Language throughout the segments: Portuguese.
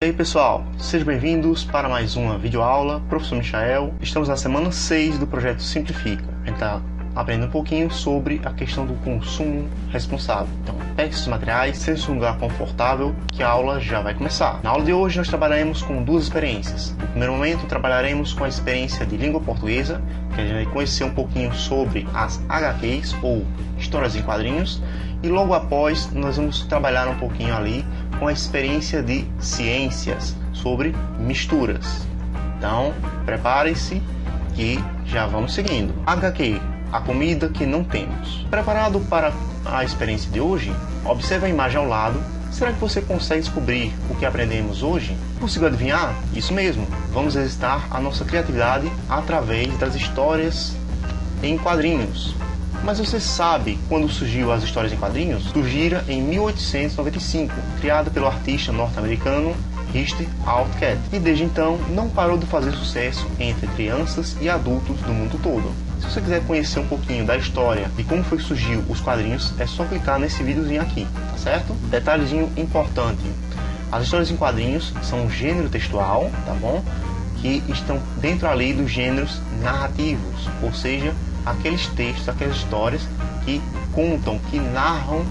E aí pessoal, sejam bem-vindos para mais uma videoaula. Professor Michael, estamos na semana 6 do projeto Simplifica. A gente está aprendendo um pouquinho sobre a questão do consumo responsável. Então, pegue seus materiais, seja um lugar confortável, que a aula já vai começar. Na aula de hoje nós trabalharemos com duas experiências. No primeiro momento trabalharemos com a experiência de língua portuguesa, que a gente vai conhecer um pouquinho sobre as HQs ou histórias em quadrinhos. E logo após nós vamos trabalhar um pouquinho ali com a experiência de ciências sobre misturas. Então, prepare-se que já vamos seguindo. HQ, a comida que não temos. Preparado para a experiência de hoje? Observe a imagem ao lado. Será que você consegue descobrir o que aprendemos hoje? Conseguiu adivinhar? Isso mesmo. Vamos exercitar a nossa criatividade através das histórias em quadrinhos. Mas você sabe quando surgiu as histórias em quadrinhos? Surgiram em 1895, criada pelo artista norte-americano Richard Outcault, e desde então não parou de fazer sucesso entre crianças e adultos do mundo todo. Se você quiser conhecer um pouquinho da história e como foi que surgiu os quadrinhos, é só clicar nesse videozinho aqui, tá certo? Detalhezinho importante: as histórias em quadrinhos são um gênero textual, tá bom? Que estão dentro ali dos gêneros narrativos, ou seja, aqueles textos, aquelas histórias que contam, que narram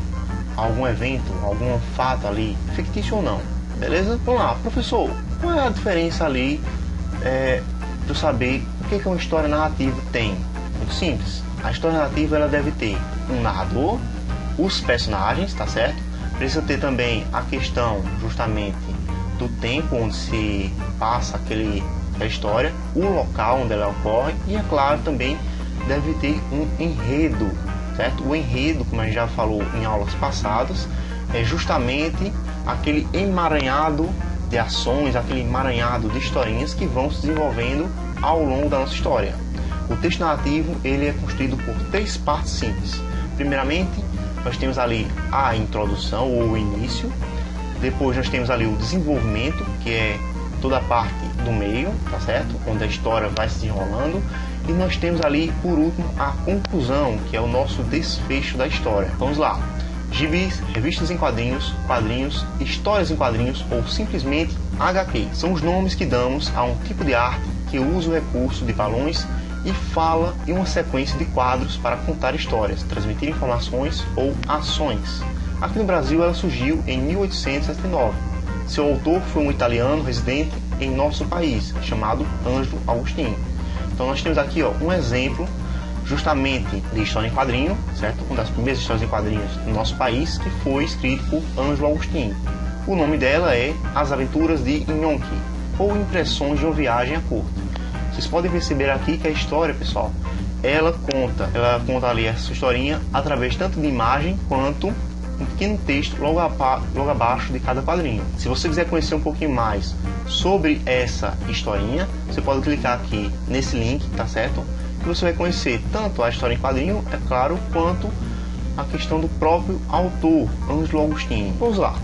algum evento, algum fato ali, fictício ou não, beleza? Vamos lá, professor, qual é a diferença ali para eu saber o que uma história narrativa tem? Muito simples, a história narrativa ela deve ter um narrador, os personagens, tá certo? Precisa ter também a questão justamente do tempo onde se passa aquela história, o local onde ela ocorre e, é claro, também deve ter um enredo, certo? O enredo, como a gente já falou em aulas passadas, é justamente aquele emaranhado de ações, aquele emaranhado de historinhas que vão se desenvolvendo ao longo da nossa história. O texto narrativo ele é construído por três partes simples. Primeiramente, nós temos ali a introdução ou o início. Depois nós temos ali o desenvolvimento, que é toda a parte do meio, tá certo? Onde a história vai se desenrolando. E nós temos ali, por último, a conclusão, que é o nosso desfecho da história. Vamos lá. Gibis, revistas em quadrinhos, quadrinhos, histórias em quadrinhos ou simplesmente HQ. São os nomes que damos a um tipo de arte que usa o recurso de balões e fala em uma sequência de quadros para contar histórias, transmitir informações ou ações. Aqui no Brasil ela surgiu em 1879. Seu autor foi um italiano residente em nosso país, chamado Ângelo Agostinho. Então nós temos aqui um exemplo justamente de história em quadrinho, certo? Uma das primeiras histórias em quadrinhos do nosso país, que foi escrito por Ângelo Agostinho. O nome dela é As Aventuras de Inhoque, ou Impressões de uma Viagem à Corte. Vocês podem perceber aqui que a história, pessoal, ela conta ali essa historinha através tanto de imagem quanto um pequeno texto logo abaixo de cada quadrinho. Se você quiser conhecer um pouquinho mais sobre essa historinha, você pode clicar aqui nesse link, tá certo? Que você vai conhecer tanto a história em quadrinho, é claro, quanto a questão do próprio autor, Ângelo Agostinho. Vamos lá.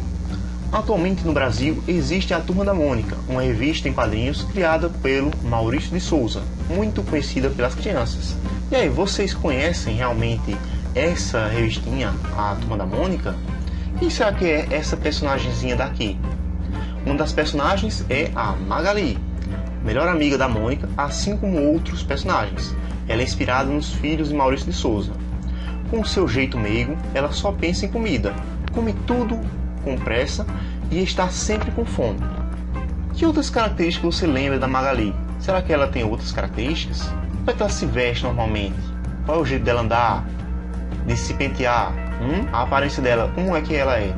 Atualmente no Brasil existe a Turma da Mônica, uma revista em quadrinhos criada pelo Maurício de Souza, muito conhecida pelas crianças. E aí, vocês conhecem realmente essa revistinha, a Turma da Mônica? Quem será que é essa personagemzinha daqui? Uma das personagens é a Magali, melhor amiga da Mônica, assim como outros personagens. Ela é inspirada nos filhos de Maurício de Souza. Com seu jeito meigo, ela só pensa em comida, come tudo com pressa e está sempre com fome. Que outras características você lembra da Magali? Será que ela tem outras características? Como é que ela se veste normalmente? Qual é o jeito dela andar? De se pentear? A aparência dela, como é que ela é?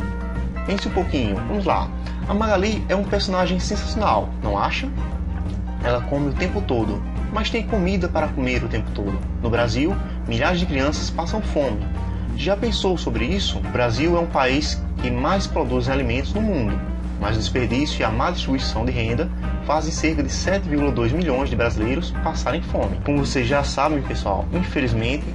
Pense um pouquinho, vamos lá. A Magali é um personagem sensacional, não acha? Ela come o tempo todo, mas tem comida para comer o tempo todo. No Brasil, milhares de crianças passam fome. Já pensou sobre isso? O Brasil é um país que mais produz alimentos no mundo, mas o desperdício e a má distribuição de renda fazem cerca de 7,2 milhões de brasileiros passarem fome. Como vocês já sabem, pessoal, infelizmente,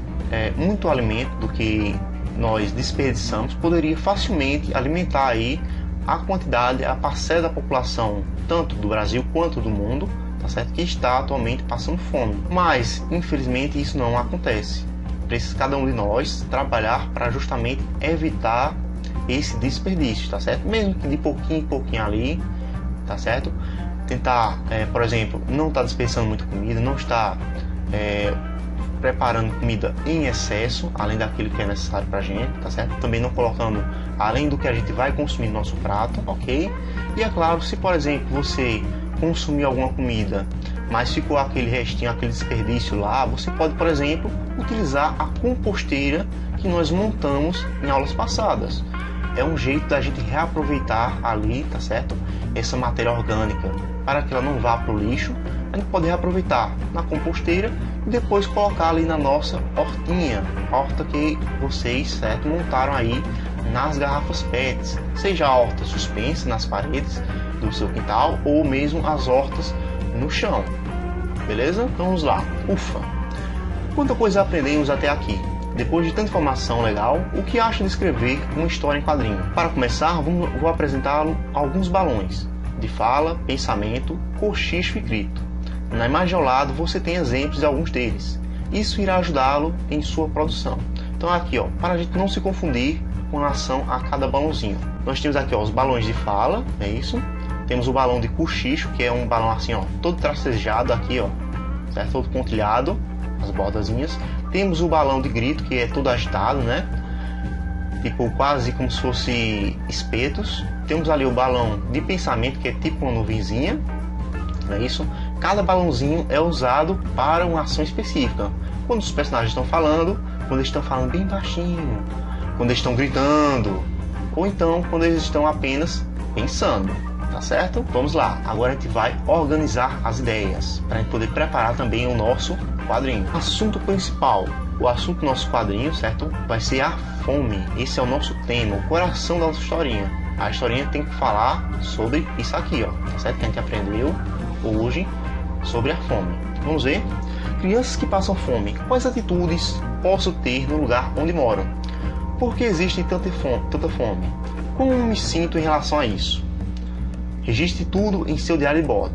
muito alimento do que nós desperdiçamos poderia facilmente alimentar aí a quantidade, a parcela da população, tanto do Brasil quanto do mundo, tá certo? Que está atualmente passando fome. Mas, infelizmente, isso não acontece. Precisa cada um de nós trabalhar para justamente evitar esse desperdício, tá certo? Mesmo que de pouquinho em pouquinho ali, tá certo? Tentar, por exemplo, não estar desperdiçando muita comida, não estar preparando comida em excesso, além daquilo que é necessário pra gente, tá certo? Também não colocando além do que a gente vai consumir no nosso prato, ok? E é claro, se por exemplo você consumiu alguma comida, mas ficou aquele restinho, aquele desperdício lá, você pode, por exemplo, utilizar a composteira que nós montamos em aulas passadas. É um jeito da gente reaproveitar ali, tá certo? Essa matéria orgânica, para que ela não vá para o lixo, a gente pode reaproveitar na composteira e depois colocar ali na nossa hortinha, a horta que vocês, certo, montaram aí nas garrafas PETs, seja a horta suspensa nas paredes do seu quintal ou mesmo as hortas no chão, beleza? Então vamos lá, ufa! Quanta coisa aprendemos até aqui? Depois de tanta informação legal, o que acha de escrever uma história em quadrinho? Para começar, vou apresentá-lo alguns balões de fala, pensamento, cochicho e grito. Na imagem ao lado você tem exemplos de alguns deles. Isso irá ajudá-lo em sua produção. Então aqui, ó, para a gente não se confundir com relação a cada balãozinho. Nós temos aqui, ó, os balões de fala, é isso. Temos o balão de cochicho, que é um balão assim, ó, todo tracejado aqui, ó, certo? Todo pontilhado, as bordazinhas. Temos o balão de grito, que é todo agitado, né? Tipo, quase como se fosse espetos. Temos ali o balão de pensamento, que é tipo uma nuvenzinha, não é isso? Cada balãozinho é usado para uma ação específica. Quando os personagens estão falando, quando eles estão falando bem baixinho, quando eles estão gritando, ou então quando eles estão apenas pensando, tá certo? Vamos lá, agora a gente vai organizar as ideias, para a gente poder preparar também o nosso quadrinho. Assunto principal, o assunto do nosso quadrinho, certo? Vai ser a fome. Esse é o nosso tema, o coração da nossa historinha. A historinha tem que falar sobre isso aqui, ó, tá certo? Que a gente aprendeu hoje sobre a fome. Vamos ver? Crianças que passam fome, quais atitudes posso ter no lugar onde moram? Por que existe tanta fome? Como me sinto em relação a isso? Registre tudo em seu diário de bordo.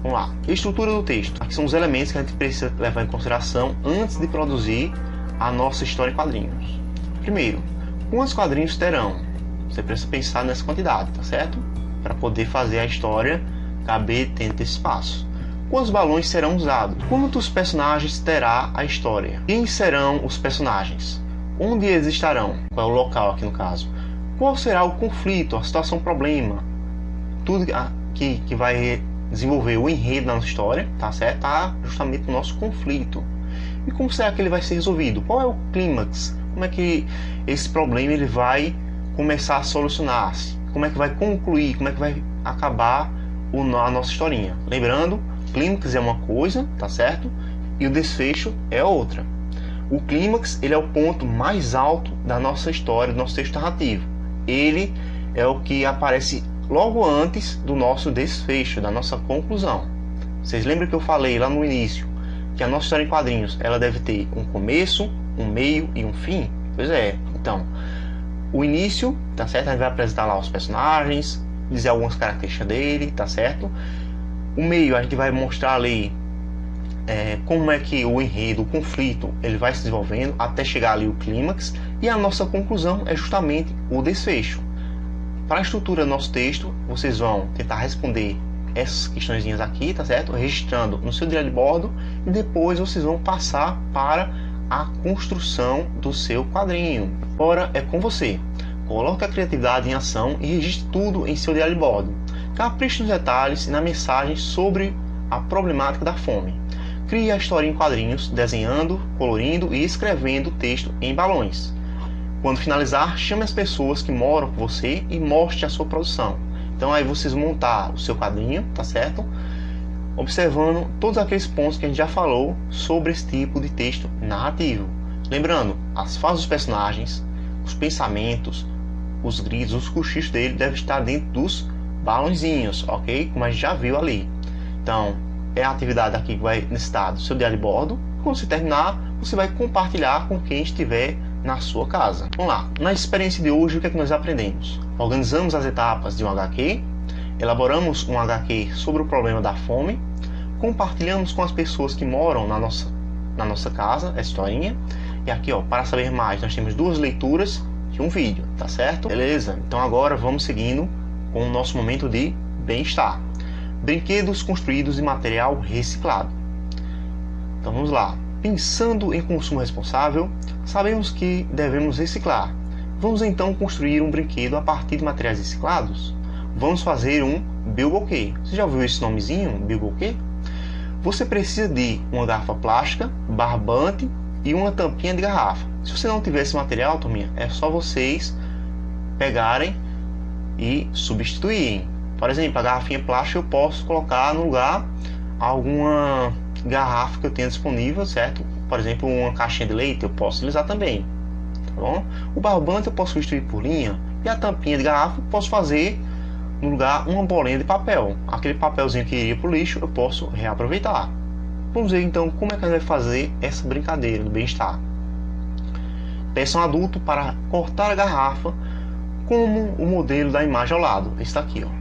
Vamos lá. Estrutura do texto. Aqui são os elementos que a gente precisa levar em consideração antes de produzir a nossa história em quadrinhos. Primeiro, quantos quadrinhos terão? Você precisa pensar nessa quantidade, tá certo? Para poder fazer a história caber dentro desse espaço. Quantos balões serão usados? Quantos personagens terá a história? Quem serão os personagens? Onde eles estarão? Qual é o local aqui no caso? Qual será o conflito, a situação, problema? Tudo que vai desenvolver o enredo da nossa história, tá certo? Tá justamente no nosso conflito. E como será que ele vai ser resolvido? Qual é o clímax? Como é que esse problema ele vai começar a solucionar-se? Como é que vai concluir? Como é que vai acabar a nossa historinha? Lembrando, clímax é uma coisa, tá certo? E o desfecho é outra. O clímax, ele é o ponto mais alto da nossa história, do nosso texto narrativo. Ele é o que aparece logo antes do nosso desfecho, da nossa conclusão. Vocês lembram que eu falei lá no início que a nossa história em quadrinhos, ela deve ter um começo, um meio e um fim? Pois é. Então, o início, tá certo? A gente vai apresentar lá os personagens, dizer algumas características dele, tá certo? O meio, a gente vai mostrar ali como é que o enredo, o conflito, ele vai se desenvolvendo até chegar ali o clímax, e a nossa conclusão é justamente o desfecho. Para a estrutura do nosso texto, vocês vão tentar responder essas questõezinhas aqui, tá certo? Registrando no seu diário de bordo, e depois vocês vão passar para a construção do seu quadrinho. Agora é com você. Coloque a criatividade em ação e registre tudo em seu diário de bordo. Capriche nos detalhes e na mensagem sobre a problemática da fome. Crie a história em quadrinhos, desenhando, colorindo e escrevendo o texto em balões. Quando finalizar, chame as pessoas que moram com você e mostre a sua produção. Então aí vocês vão montar o seu quadrinho, tá certo? Observando todos aqueles pontos que a gente já falou sobre esse tipo de texto narrativo. Lembrando, as falas dos personagens, os pensamentos, os gritos, os cochichos dele devem estar dentro dos balãozinhos, ok? Como a gente já viu ali. Então, é a atividade aqui que vai necessitar do seu diário de bordo. Quando você terminar, você vai compartilhar com quem estiver na sua casa. Vamos lá. Na experiência de hoje, o que é que nós aprendemos? Organizamos as etapas de um HQ, elaboramos um HQ sobre o problema da fome, compartilhamos com as pessoas que moram na nossa casa essa historinha. E aqui, ó, para saber mais, nós temos 2 leituras e um vídeo, tá certo? Beleza? Então agora vamos seguindo com o nosso momento de bem-estar. Brinquedos construídos de material reciclado. Então vamos lá. Pensando em consumo responsável, sabemos que devemos reciclar. Vamos então construir um brinquedo a partir de materiais reciclados? Vamos fazer um bilboquet. Você já ouviu esse nomezinho, bilboquet? Você precisa de uma garrafa plástica, barbante e uma tampinha de garrafa. Se você não tiver esse material, turminha, é só vocês pegarem e substituírem. Por exemplo, a garrafinha plástica eu posso colocar no lugar alguma garrafa que eu tenha disponível, certo? Por exemplo, uma caixinha de leite eu posso utilizar também, tá bom? O barbante eu posso substituir por linha e a tampinha de garrafa eu posso fazer no lugar uma bolinha de papel. Aquele papelzinho que iria para o lixo eu posso reaproveitar. Vamos ver então como é que a gente vai fazer essa brincadeira do bem-estar. Peça um adulto para cortar a garrafa como o modelo da imagem ao lado. Esse está aqui, ó.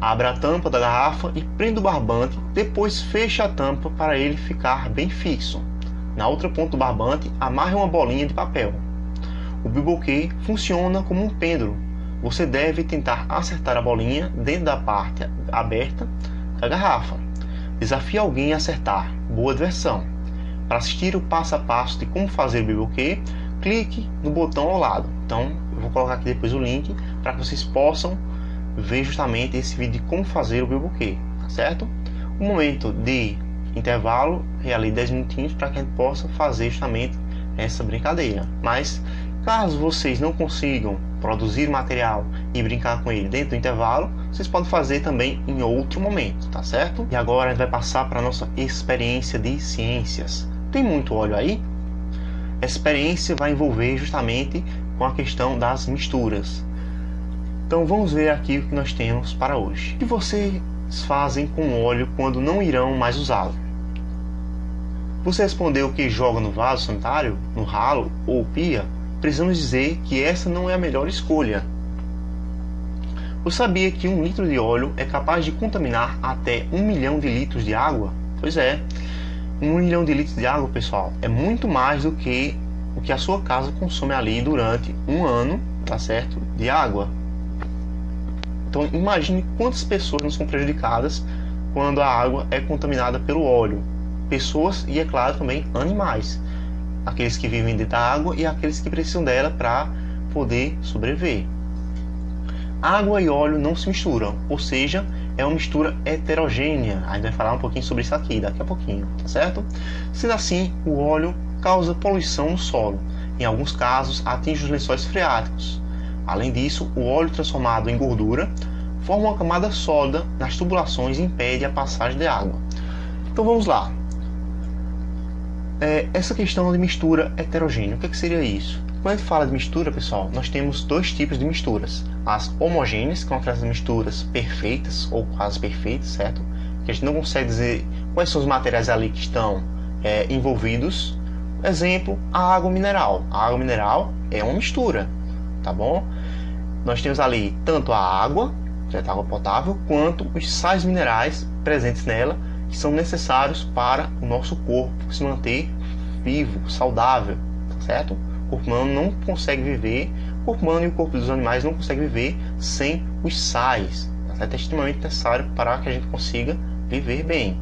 Abra a tampa da garrafa e prenda o barbante, depois feche a tampa para ele ficar bem fixo. Na outra ponta do barbante, amarre uma bolinha de papel. O bilboquet funciona como um pêndulo. Você deve tentar acertar a bolinha dentro da parte aberta da garrafa. Desafie alguém a acertar. Boa diversão! Para assistir o passo a passo de como fazer o bilboquet, clique no botão ao lado. Então, eu vou colocar aqui depois o link para que vocês possam ver justamente esse vídeo de como fazer o bilboquet, tá certo? Um momento de intervalo, realize 10 minutinhos para que a gente possa fazer justamente essa brincadeira. Mas caso vocês não consigam produzir material e brincar com ele dentro do intervalo, vocês podem fazer também em outro momento, tá certo? E agora a gente vai passar para a nossa experiência de ciências. Tem muito óleo aí? A experiência vai envolver justamente com a questão das misturas. Então vamos ver aqui o que nós temos para hoje. O que vocês fazem com óleo quando não irão mais usá-lo? Você respondeu que joga no vaso sanitário, no ralo ou pia? Precisamos dizer que essa não é a melhor escolha. Você sabia que 1 litro de óleo é capaz de contaminar até 1 milhão de litros de água? Pois é, 1 milhão de litros de água, pessoal, é muito mais do que o que a sua casa consome ali durante um ano, tá certo, de água. Então imagine quantas pessoas não são prejudicadas quando a água é contaminada pelo óleo. Pessoas e, é claro, também animais. Aqueles que vivem dentro da água e aqueles que precisam dela para poder sobreviver. Água e óleo não se misturam, ou seja, é uma mistura heterogênea. A gente vai falar um pouquinho sobre isso aqui daqui a pouquinho, tá certo? Sendo assim, o óleo causa poluição no solo. Em alguns casos, atinge os lençóis freáticos. Além disso, o óleo transformado em gordura forma uma camada sólida nas tubulações e impede a passagem de água. Então vamos lá. Essa questão de mistura heterogênea, o que seria isso? Quando a gente fala de mistura, pessoal, nós temos dois tipos de misturas. As homogêneas, que são aquelas misturas perfeitas ou quase perfeitas, certo? Que a gente não consegue dizer quais são os materiais ali que estão envolvidos. Exemplo, a água mineral. A água mineral é uma mistura, tá bom? Nós temos ali tanto a água, certo? Água potável, quanto os sais minerais presentes nela, que são necessários para o nosso corpo se manter vivo, saudável, certo? O corpo humano não consegue viver, o corpo humano e o corpo dos animais não conseguem viver sem os sais, certo? É extremamente necessário para que a gente consiga viver bem.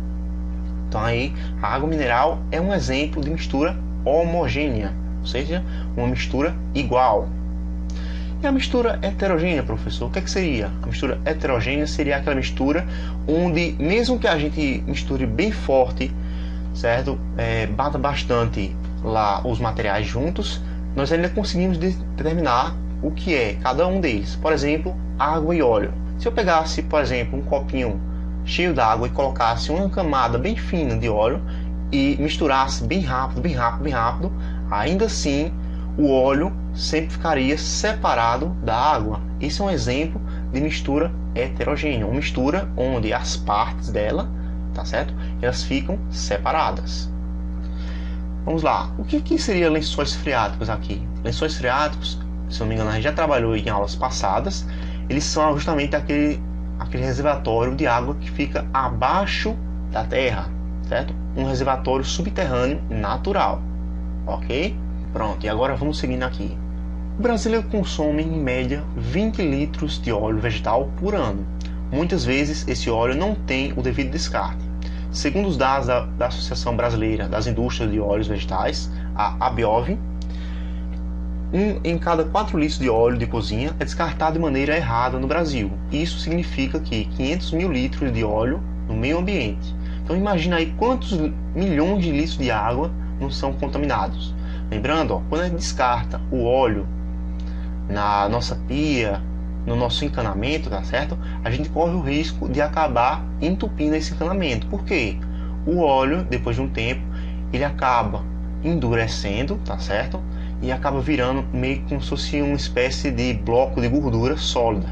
Então aí, a água mineral é um exemplo de mistura homogênea, ou seja, uma mistura igual. E a mistura heterogênea, professor, o que seria? A mistura heterogênea seria aquela mistura onde, mesmo que a gente misture bem forte, certo? Bata bastante lá os materiais juntos, nós ainda conseguimos determinar o que é cada um deles. Por exemplo, água e óleo. Se eu pegasse, por exemplo, um copinho cheio d'água e colocasse uma camada bem fina de óleo e misturasse bem rápido, bem rápido, bem rápido, ainda assim o óleo sempre ficaria separado da água. Esse é um exemplo de mistura heterogênea, uma mistura onde as partes dela, tá certo? Elas ficam separadas. Vamos lá, o que seria lençóis freáticos aqui? Lençóis freáticos, se não me engano, a gente já trabalhou em aulas passadas. Eles são justamente aquele reservatório de água que fica abaixo da terra, certo? Um reservatório subterrâneo natural, ok? Pronto, e agora vamos seguindo aqui. O brasileiro consome em média 20 litros de óleo vegetal por ano. muitas vezes esse óleo não tem o devido descarte. Segundo os dados da Associação Brasileira das Indústrias de Óleos Vegetais, a ABIOV, 1 em cada 4 litros de óleo de cozinha é descartado de maneira errada no Brasil. Isso significa que 500 mil litros de óleo no meio ambiente. Então imagina aí quantos milhões de litros de água não são contaminados. Lembrando, quando a gente descarta o óleo na nossa pia, no nosso encanamento, tá certo? A gente corre o risco de acabar entupindo esse encanamento. Por quê? O óleo, depois de um tempo, ele acaba endurecendo, tá certo? E acaba virando meio como se fosse uma espécie de bloco de gordura sólida.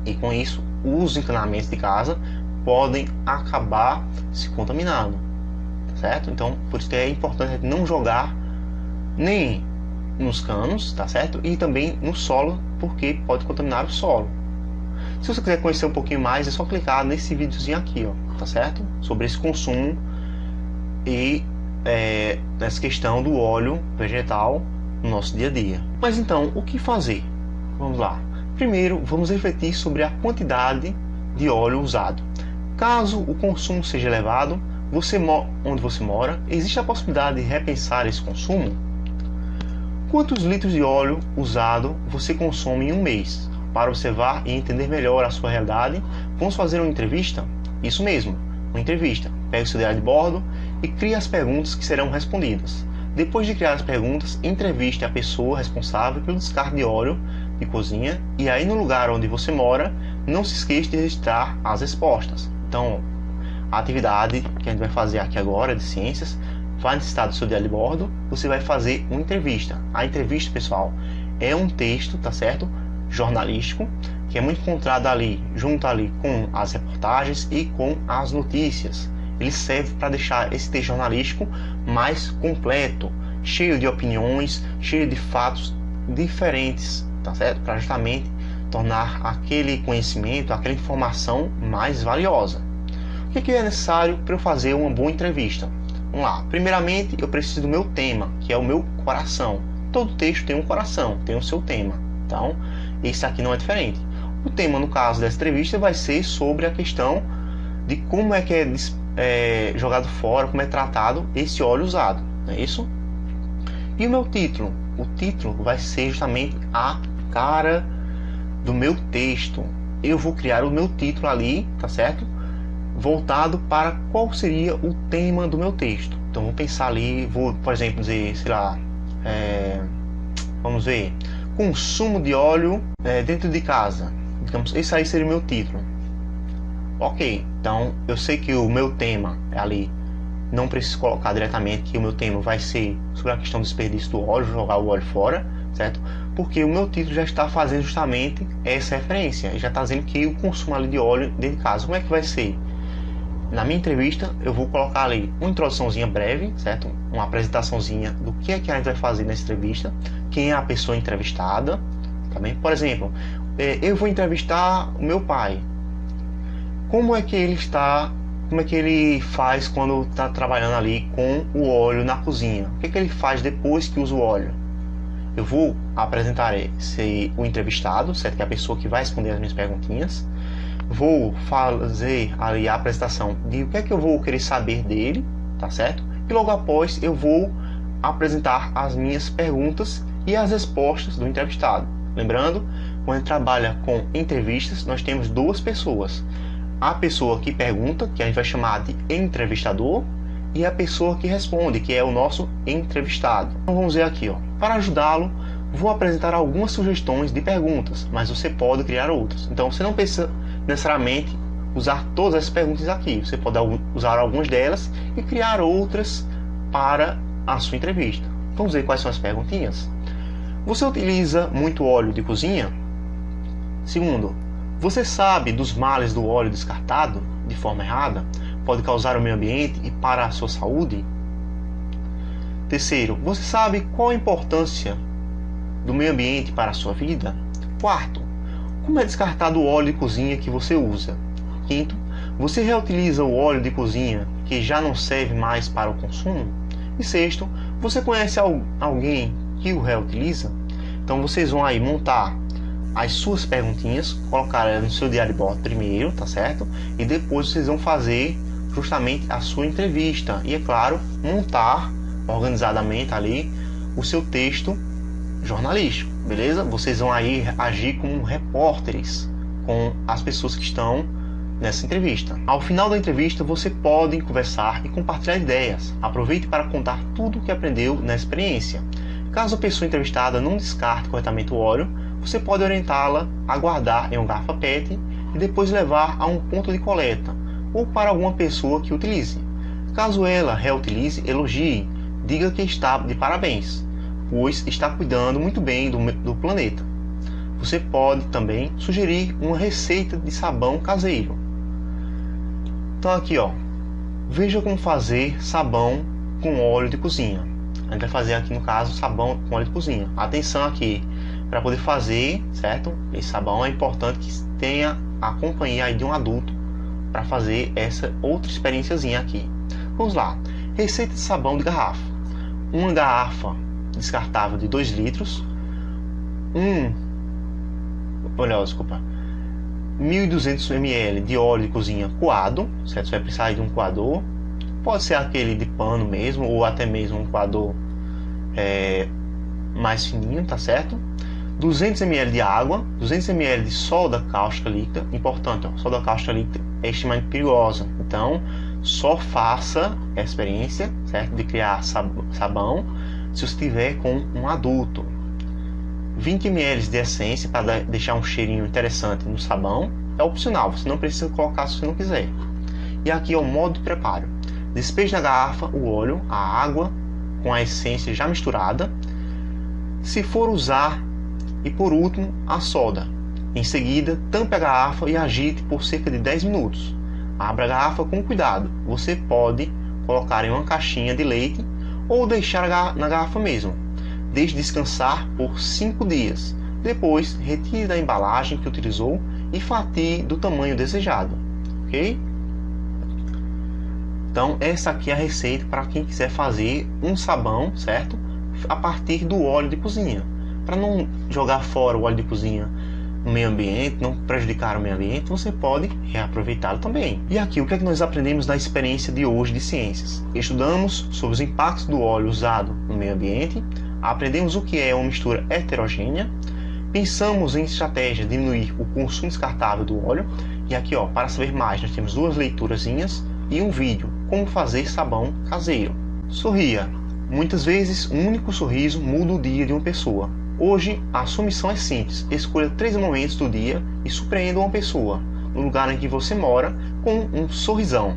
E com isso, os encanamentos de casa podem acabar se contaminando, tá certo? Então, por isso que é importante não jogar nem nos canos, tá certo? E também no solo, porque pode contaminar o solo. Se você quiser conhecer um pouquinho mais, é só clicar nesse videozinho aqui, ó, tá certo? Sobre esse consumo e nessa questão do óleo vegetal no nosso dia a dia. Mas então, o que fazer? Vamos lá. Primeiro, vamos refletir sobre a quantidade de óleo usado. Caso o consumo seja elevado, onde você mora, existe a possibilidade de repensar esse consumo? Quantos litros de óleo usado você consome em um mês? Para observar e entender melhor a sua realidade, vamos fazer uma entrevista? Isso mesmo, uma entrevista. Pegue o seu diário de bordo e crie as perguntas que serão respondidas. Depois de criar as perguntas, entreviste a pessoa responsável pelo descarte de óleo de cozinha e aí no lugar onde você mora, não se esqueça de registrar as respostas. Então, a atividade que a gente vai fazer aqui agora de ciências vai necessitar do seu diário de bordo, você vai fazer uma entrevista. A entrevista, pessoal, é um texto, tá certo? Jornalístico, que é muito encontrado ali, junto ali com as reportagens e com as notícias. Ele serve para deixar esse texto jornalístico mais completo, cheio de opiniões, cheio de fatos diferentes, tá certo? Para justamente tornar aquele conhecimento, aquela informação mais valiosa. O que é necessário para eu fazer uma boa entrevista? Vamos lá. Primeiramente, eu preciso do meu tema, que é o meu coração. Todo texto tem um coração, tem o seu tema. Então, esse aqui não é diferente. O tema, no caso dessa entrevista, vai ser sobre a questão de como é que é jogado fora, como é tratado esse óleo usado. Não é isso? E o meu título? O título vai ser justamente a cara do meu texto. Eu vou criar o meu título ali, tá certo? Voltado para qual seria o tema do meu texto. Então vou pensar ali, vou, por exemplo, dizer, sei lá, vamos ver, consumo de óleo dentro de casa. Digamos, esse aí seria o meu título. Ok, então eu sei que o meu tema é ali, não preciso colocar diretamente que o meu tema vai ser sobre a questão do desperdício do óleo, jogar o óleo fora, certo? Porque o meu título já está fazendo justamente essa referência, já está dizendo que o consumo ali de óleo dentro de casa. Como é que vai ser? Na minha entrevista eu vou colocar ali uma introduçãozinha breve, certo? Uma apresentaçãozinha do que é que a gente vai fazer nessa entrevista, quem é a pessoa entrevistada, tá bem? Por exemplo, eu vou entrevistar o meu pai. Como é que ele está, como é que ele faz quando está trabalhando ali com o óleo na cozinha? O que é que ele faz depois que usa o óleo? Eu vou apresentar o entrevistado, certo? Que é a pessoa que vai responder as minhas perguntinhas. Vou fazer ali a apresentação de o que é que eu vou querer saber dele, tá certo? E logo após eu vou apresentar as minhas perguntas e as respostas do entrevistado. Lembrando, quando a gente trabalha com entrevistas, nós temos duas pessoas. A pessoa que pergunta, que a gente vai chamar de entrevistador, e a pessoa que responde, que é o nosso entrevistado. Então vamos ver aqui, ó. Para ajudá-lo, vou apresentar algumas sugestões de perguntas, mas você pode criar outras. Então você não precisa necessariamente usar todas essas perguntas aqui. Você pode usar algumas delas e criar outras para a sua entrevista. Vamos ver quais são as perguntinhas. Você utiliza muito óleo de cozinha? Segundo, você sabe dos males do óleo descartado de forma errada? Pode causar ao meio ambiente e para a sua saúde? Terceiro, você sabe qual a importância do meio ambiente para a sua vida? Quarto, como é descartado o óleo de cozinha que você usa? Quinto, você reutiliza o óleo de cozinha que já não serve mais para o consumo? E sexto, você conhece alguém que o reutiliza? Então vocês vão aí montar as suas perguntinhas, colocar elas no seu diário de bordo primeiro, tá certo? E depois vocês vão fazer justamente a sua entrevista e, é claro, montar organizadamente ali o seu texto jornalístico, beleza? Vocês vão aí agir como repórteres com as pessoas que estão nessa entrevista. Ao final da entrevista, você pode conversar e compartilhar ideias. Aproveite para contar tudo o que aprendeu na experiência. Caso a pessoa entrevistada não descarte corretamente o óleo, você pode orientá-la a guardar em uma garrafa PET e depois levar a um ponto de coleta ou para alguma pessoa que utilize. Caso ela reutilize, elogie, diga que está de parabéns, pois está cuidando muito bem do planeta. Você pode também sugerir uma receita de sabão caseiro. Então aqui, ó, veja como fazer sabão com óleo de cozinha. A gente vai fazer aqui no caso sabão com óleo de cozinha. Atenção aqui, para poder fazer, certo? Esse sabão é importante que tenha a companhia aí de um adulto para fazer essa outra experiênciazinha aqui. Vamos lá. Receita de sabão de garrafa. Uma garrafa descartável de 2 litros. 1.200 ml de óleo de cozinha coado, certo? Você vai precisar de um coador. Pode ser aquele de pano mesmo, ou até mesmo um coador mais fininho, tá certo? 200 ml de água, 200 ml de soda cáustica líquida. Importante, ó, soda cáustica líquida é extremamente perigosa. Então, só faça a experiência, certo, de criar sabão se você estiver com um adulto. 20 ml de essência para deixar um cheirinho interessante no sabão. É opcional, você não precisa colocar se você não quiser. E aqui é o modo de preparo. Despeje na garrafa o óleo, a água com a essência já misturada. Se for usar, e por último, a soda. Em seguida, tampe a garrafa e agite por cerca de 10 minutos. Abra a garrafa com cuidado. Você pode colocar em uma caixinha de leite ou deixar na garrafa mesmo. Deixe descansar por 5 dias. Depois, retire da embalagem que utilizou e fatie do tamanho desejado. Ok? Então, essa aqui é a receita para quem quiser fazer um sabão, certo? A partir do óleo de cozinha. Para não jogar fora o óleo de cozinha no meio ambiente, não prejudicar o meio ambiente, você pode reaproveitá-lo também. E aqui, o que é que nós aprendemos na experiência de hoje de ciências? Estudamos sobre os impactos do óleo usado no meio ambiente, aprendemos o que é uma mistura heterogênea, pensamos em estratégias de diminuir o consumo descartável do óleo, e aqui, ó, para saber mais, nós temos 2 leiturazinhas e um vídeo, como fazer sabão caseiro. Sorria. Muitas vezes, um único sorriso muda o dia de uma pessoa. Hoje, a sua missão é simples. Escolha 3 momentos do dia e surpreenda uma pessoa, no lugar em que você mora, com um sorrisão.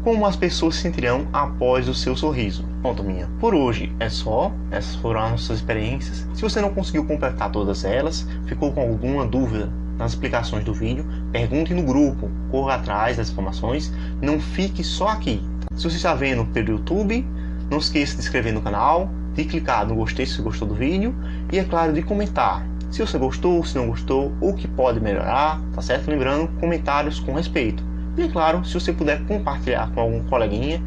Como as pessoas se sentirão após o seu sorriso? Pronto, minha. Por hoje é só. Essas foram as nossas experiências. Se você não conseguiu completar todas elas, ficou com alguma dúvida nas explicações do vídeo, pergunte no grupo, corra atrás das informações, não fique só aqui. Se você está vendo pelo YouTube, não esqueça de se inscrever no canal, de clicar no gostei se você gostou do vídeo e, é claro, de comentar se você gostou, se não gostou, o que pode melhorar, tá certo? Lembrando, comentários com respeito. E, é claro, se você puder compartilhar com algum coleguinha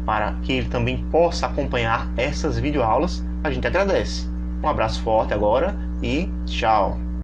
para que ele também possa acompanhar essas videoaulas, a gente agradece. Um abraço forte agora e tchau!